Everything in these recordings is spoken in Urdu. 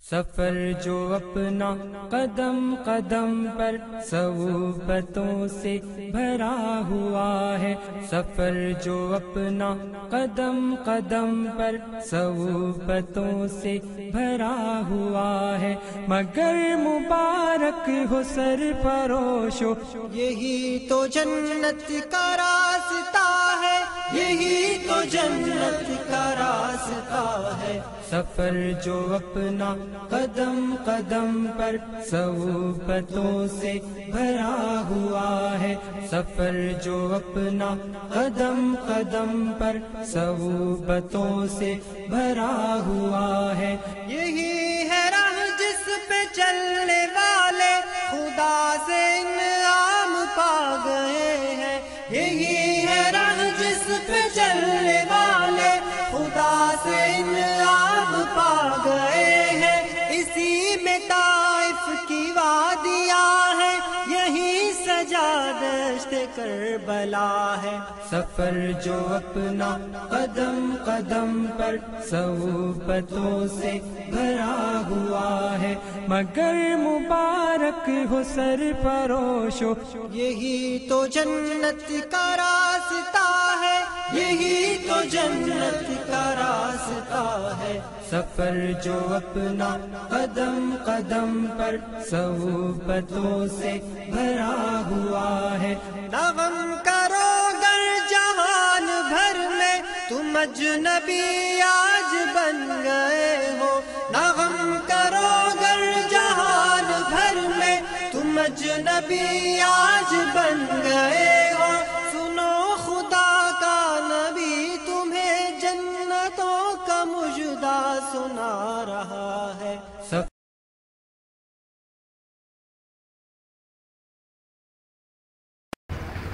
سفر جو اپنا قدم قدم پر صعوبتوں سے بھرا ہوا ہے، سفر جو اپنا قدم قدم پر صعوبتوں سے بھرا ہوا ہے، مگر مبارک ہو سرفروشو، یہی تو جنت کا راستہ ہے، یہی تو جنت کا راستہ ہے۔ سفر جو اپنا قدم قدم پر صعوبتوں سے بھرا ہوا ہے، سفر جو اپنا قدم قدم پر صعوبتوں سے بھرا ہوا ہے، یہی ہے راہ جس پہ چلنے والے خدا سے انعام پا گئے ہیں، یہی ہے راہ جس پہ چلنے والے خدا سے انعام پا گئے ہیں۔ اسی میں طائف کی وادیاں ہیں، یہی سجا دشت کربلا ہے۔ سفر جو اپنا قدم قدم پر صعوبتوں سے بھرا ہوا ہے، مگر مبارک ہو سرفروشو، یہی تو جنت کا راستہ ہے، یہی تو جنت کا راستہ ہے۔ سفر جو اپنا قدم قدم پر صعوبتوں سے بھرا ہوا ہے، نہ غم کرو گر جہان بھر میں تم اجنبی آج بن گئے ہو، نہ غم کرو گر جہان بھر میں تم اجنبی آج بن گئے ہو، سنو خدا کا نبی تمہیں جنتوں کا مژدہ سنا رہا ہے۔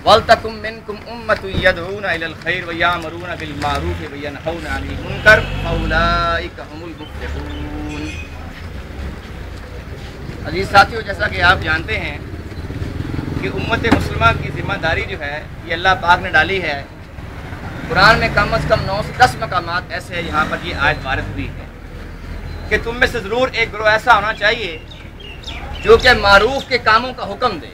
وَلْتَكُن مِّنكُمْ أُمَّةٌ يَدْعُونَ إِلَى الْخَيْرِ وَيَأْمُرُونَ بِالْمَعْرُوفِ وَيَنْهَوْنَ عَنِ الْمُنكَرِ فَأُولَٰئِكَ هُمُ الْمُفْلِحُونَ۔ عزیز ساتھیو، جیسا کہ آپ جانتے ہیں کہ امت مسلمہ کی ذمہ داری جو ہے یہ اللہ پاک نے ڈالی ہے۔ قرآن میں کم از کم 9 سے 10 مقامات ایسے ہیں یہاں پر یہ آیت وارد ہوئی ہے کہ تم میں سے ضرور ایک گروہ ایسا ہونا چاہیے جو کہ معروف کے کاموں کا حکم دے،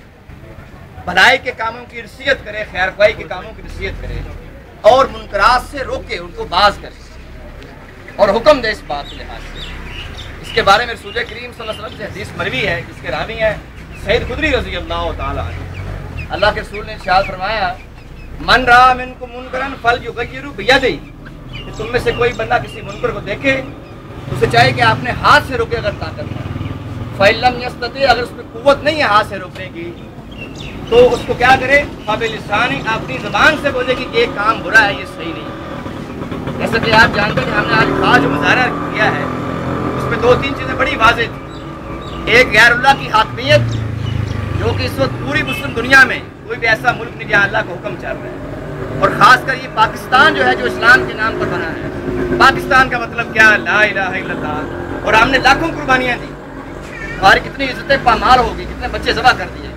بھلائی کے کاموں کی نصیحت کرے، خیر خواہی کے کاموں کی نصیحت کرے، اور منکرات سے روکے، ان کو باز کرے اور حکم دے اس بات کے لحاظ سے۔ اس کے بارے میں رسول کریم صلی اللہ علیہ وسلم سے حدیث مروی ہے جس کے راوی ہیں سعید خدری رضی اللہ تعالیٰ عنہ۔ اللہ کے رسول نے ارشاد فرمایا، من رأى منکم منکرا فلیغیرہ بیدہ، کہ تم میں سے کوئی بندہ کسی منکر کو دیکھے تو اسے چاہیے کہ آپ نے ہاتھ سے روکے اگر طاقت ہے، فإن لم یستطع، اگر اس میں قوت نہیں ہے ہاتھ سے روکنے کی تو اس کو کیا کرے، فبلسانہ، اپنی زبان سے بولے کہ یہ کام برا ہے، یہ صحیح نہیں۔ جیسا کہ آپ جانتے ہیں کہ ہم نے آج خاص جو مظاہرہ کیا ہے اس میں 2-3 چیزیں بڑی واضح تھیں۔ ایک غیر اللہ کی حاکمیت، جو کہ اس وقت پوری مسلم دنیا میں کوئی بھی ایسا ملک نہیں جہاں اللہ کا حکم چل رہا ہے، اور خاص کر یہ پاکستان جو ہے جو اسلام کے نام پر بنا ہے۔ پاکستان کا مطلب کیا، لا الہ الا اللہ، اور ہم نے لاکھوں قربانیاں دی، ہماری کتنی عزتیں پامال ہوگی، کتنے بچے ذبح کر دیے گئے،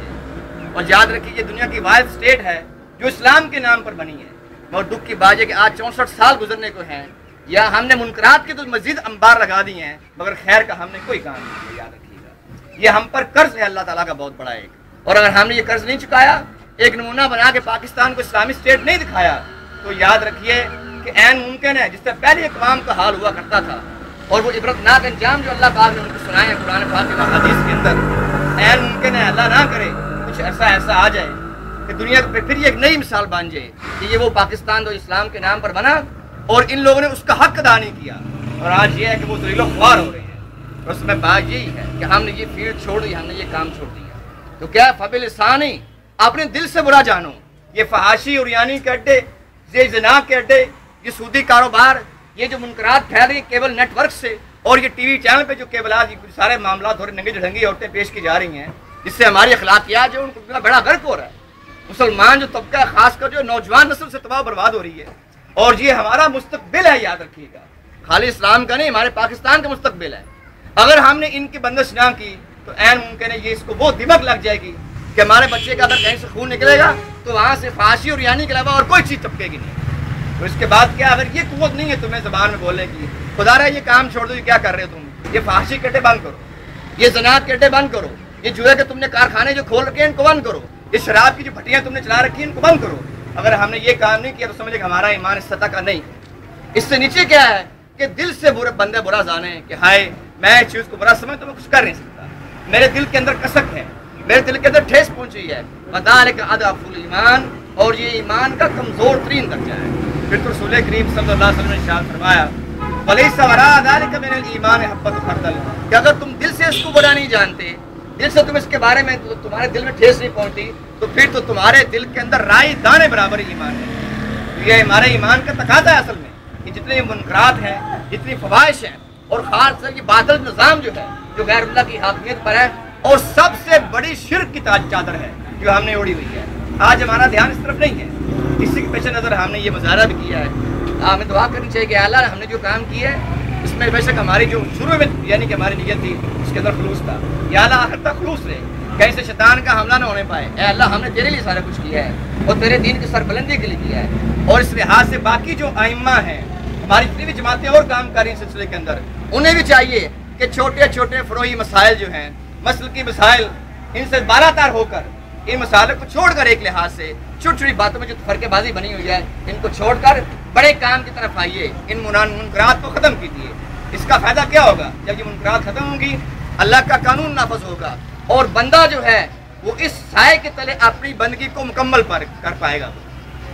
اور یاد رکھیے یہ دنیا کی واحد اسٹیٹ ہے جو اسلام کے نام پر بنی ہے۔ اور دکھ کی بات ہے کہ آج 64 سال گزرنے کو ہیں، یا ہم نے منکرات کے تو مزید انبار لگا دی ہیں مگر خیر کا ہم نے کوئی کام نہیں کیا۔ یاد رکھیے گا یہ ہم پر قرض ہے اللہ تعالیٰ کا بہت بڑا ایک، اور اگر ہم نے یہ قرض نہیں چکایا، ایک نمونہ بنا کے پاکستان کو اسلامی اسٹیٹ نہیں دکھایا، تو یاد رکھیے کہ عین ممکن ہے جس سے پہلے اقوام کا حال ہوا کرتا تھا، اور وہ عبرتناک انجام جو اللہ پاک نے ان کو سنائے ہیں قرآن پاک اور حدیث کے اندر، عین ممکن ہے اللہ نہ کرے کچھ ایسا آ جائے کہ دنیا پہ پھر یہ ایک نئی مثال بن جائے کہ یہ وہ پاکستان جو اسلام کے نام پر بنا اور ان لوگوں نے اس کا حق ادا نہیں کیا، اور آج یہ ہے کہ وہ ذلیل و خوار ہو رہے ہیں۔ اور اس میں بات یہی ہے کہ ہم نے یہ فیلڈ چھوڑ دی، ہم نے یہ کام چھوڑ دیا، تو کیا فبلسانہ، اپنے دل سے برا جانو۔ یہ فحاشی اور یعنی کے اڈے، یہ زنا کے اڈے، یہ سودی کاروبار، یہ جو منکرات پھیل رہی کیبل نیٹ ورک سے، اور یہ ٹی وی چینل پہ جو کیبلات، یہ سارے معاملات تھوڑے ننگی جھڑنگی عورتیں پیش کی جا رہی ہیں، جس سے ہماری اخلاقیات جو ان کو بڑا غرق ہو رہا ہے۔ مسلمان جو طبقہ ہے، خاص کر جو نوجوان نسل سے تباہ برباد ہو رہی ہے، اور یہ ہمارا مستقبل ہے، یاد رکھیے گا، خالی اسلام کا نہیں، ہمارے پاکستان کا مستقبل ہے۔ اگر ہم نے ان کی بندش نہ کی تو عین ممکن ہے یہ اس کو وہ دماغ لگ جائے گی کہ ہمارے بچے کا اگر کہیں سے خون نکلے گا تو وہاں سے فحاشی اور یعنی کے علاوہ اور کوئی چیز ٹپکے گی نہیں۔ تو اس کے بعد کیا، اگر یہ قوت نہیں ہے تمہیں زبان میں بولنے کی، خدا رہا یہ کام چھوڑ دو، یہ کیا کر رہے ہو تم، یہ فحاشی کے اڈے بند کرو، یہ زنات کے اڈے بند کرو، یہ جوئے کے تم نے کارخانے جو کھول رکھے ہیں ان کو بند کرو، یہ شراب کی جو بھٹیاں تم نے چلا رکھی ہیں ان کو بند کرو۔ اگر ہم نے یہ کام نہیں کیا تو سمجھے کہ ہمارا ایمان اس سطح کا نہیں۔ اس سے نیچے کیا ہے کہ دل سے بندے برا جانے کہ ہائے میں اس چیز کو برا سمجھ تو میں کچھ کر نہیں سکتا، میرے دل کے اندر کسک ہے، میرے دل کے اندر ٹھیس پہنچی ہے، وذالک اضعف الایمان، اور یہ ایمان کا کمزور ترین درجہ ہے۔ پھر تو رسول کریم صلی اللہ علیہ وسلم نے ارشاد فرمایا ولیس وراء ذلک من الایمان حبۃ خردل، کہ اگر تم دل سے اس کو برا نہیں جانتے، دل سے تم اس کے بارے میں تمہارے دل میں ٹھیس نہیں پہنچتی، تو پھر تو تمہارے دل کے اندر رائی دانے برابر ایمان ہے۔ یہ ہمارے ایمان کا تقاضا ہے اصل میں کہ جتنے منکرات ہیں، جتنی فواحش ہیں، اور خاص طور یہ باطل نظام جو ہے جو غیر اللہ کی حاکمیت پر ہے، اور سب سے بڑی شرک کی چادر ہے جو ہم نے اوڑھی ہوئی ہے۔ آج ہمارا دھیان اس طرف نہیں ہے، اسی کے پیش نظر ہم نے یہ مظاہرہ بھی کیا ہے۔ ہمیں دعا کرنی چاہیے کہ اللہ ہم نے جو کام کیا ہے اس میں بے شک ہماری جو شروع میں یعنی کہ ہماری نیت تھی اس کے اندر خلوص تھا، یا اللہ آخر تک خلوص رہے، کہیں سے شیطان کا حملہ نہ ہونے پائے۔ اے اللہ ہم نے تیرے لیے سارا کچھ کیا ہے اور تیرے دین کی سربلندی کے لیے کیا ہے، اور اس لحاظ سے باقی جو ائمہ ہیں، ہماری جتنی بھی جماعتیں اور کام کر رہی ہیں سلسلے کے اندر، انہیں بھی چاہیے کہ چھوٹے چھوٹے فروعی مسائل جو ہیں، مسلکی مسائل، ان سے بالاتر ہو کر ان مسائل کو چھوڑ کر ایک لحاظ سے چھوٹی چھوٹی باتوں میں جو فرقے بازی بنی ہوئی ہے ان کو چھوڑ کر بڑے کام کی طرف آئیے، ان منکرات کو ختم کیجیے۔ اس کا فائدہ کیا ہوگا؟ جب یہ منکرات ختم ہوں گی اللہ کا قانون نافذ ہوگا اور بندہ جو ہے وہ اس سائے کے تلے اپنی بندگی کو مکمل کر پائے گا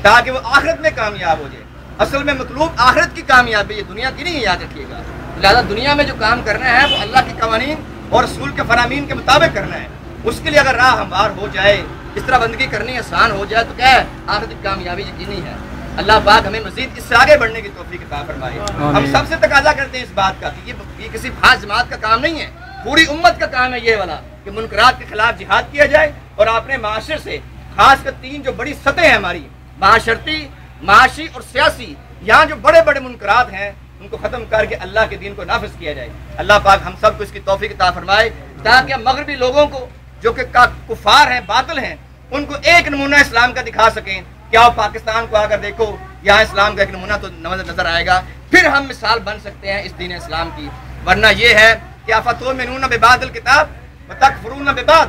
تاکہ وہ آخرت میں کامیاب ہو جائے۔ اصل میں مطلوب آخرت کی کامیابی ہے، دنیا کی نہیں، یاد رکھیے گا۔ لہٰذا دنیا میں جو کام کرنا ہے وہ اللہ کے قوانین اور رسول کے فرامین کے مطابق کرنا ہے۔ اس کے لیے اگر راہ ہموار ہو جائے، اس طرح بندگی کرنی آسان ہو جائے تو کیا ہے آخرت کی کامیابی یقینی ہے۔ اللہ پاک ہمیں مزید اس سے آگے بڑھنے کی توفیق عطا فرمائے۔ ہم سب سے تقاضا کرتے ہیں اس بات کا کہ یہ کسی خاص جماعت کا کام نہیں ہے، پوری امت کا کام ہے یہ والا کہ منکرات کے خلاف جہاد کیا جائے اور اپنے معاشرے سے خاص کر تین جو بڑی سطح ہیں ہماری معاشرتی، معاشی اور سیاسی، یہاں جو بڑے بڑے منکرات ہیں ان کو ختم کر کے اللہ کے دین کو نافذ کیا جائے۔ اللہ پاک ہم سب کو اس کی توفیق عطا فرمائے تاکہ ہم مغربی لوگوں کو جو کہ کفار ہیں، باطل ہیں، ان کو ایک نمونہ اسلام کا دکھا سکیں۔ کیا پاکستان کو اگر دیکھو یہاں اسلام کا ایک نمونہ تو نظر آئے گا، پھر ہم مثال بن سکتے ہیں اس دین اسلام کی۔ ورنہ یہ ہے کہ افتؤمنون ببعض الکتاب وتکفرون ببعض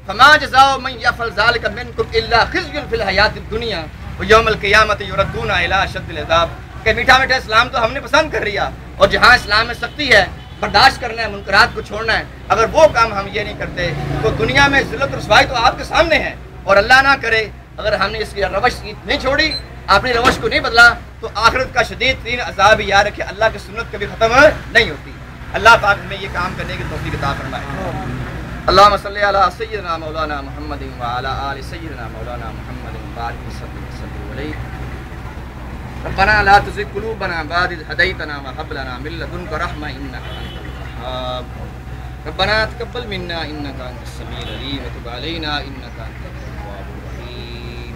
فما جزاء من يفعل ذلك منكم الا خزي في الحیاۃ الدنیا ویوم القیامۃ یردون الی اشد العذاب، کہ میٹھا میٹھا اسلام تو ہم نے پسند کر لیا اور جہاں اسلام میں سختی ہے، برداشت کرنا ہے، منکرات کو چھوڑنا ہے، اگر وہ کام ہم یہ نہیں کرتے تو دنیا میں ذلت رسوائی تو آپ کے سامنے ہے، اور اللہ نہ کرے اگر ہم نے اس کی روش نہیں چھوڑی، اپنی روش کو نہیں بدلا تو آخرت کا شدید ترین عذاب یاد رکھے اللہ کی سنت کبھی ختم نہیں ہوتی۔ اللہ پاک ہمیں یہ کام کرنے کی توفیق عطا فرمائے۔ اللہم صلی علی سیدنا مولانا محمد وعلی آل سیدنا مولانا محمد وبارک وسلم علیہ۔ ربنا لا تزغ قلوبنا بعد إذ هديتنا وهب لنا من لدنك رحمة إنك أنت الوهاب۔ ربنا تقبل منا إنك أنت السميع العليم وتب علينا إنك أنت التواب الرحيم۔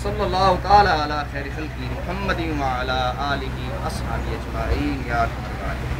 صلى الله تعالى على خير خلقه محمد وعلى آله وأصحابه أجمعين يا أرحم الراحمين۔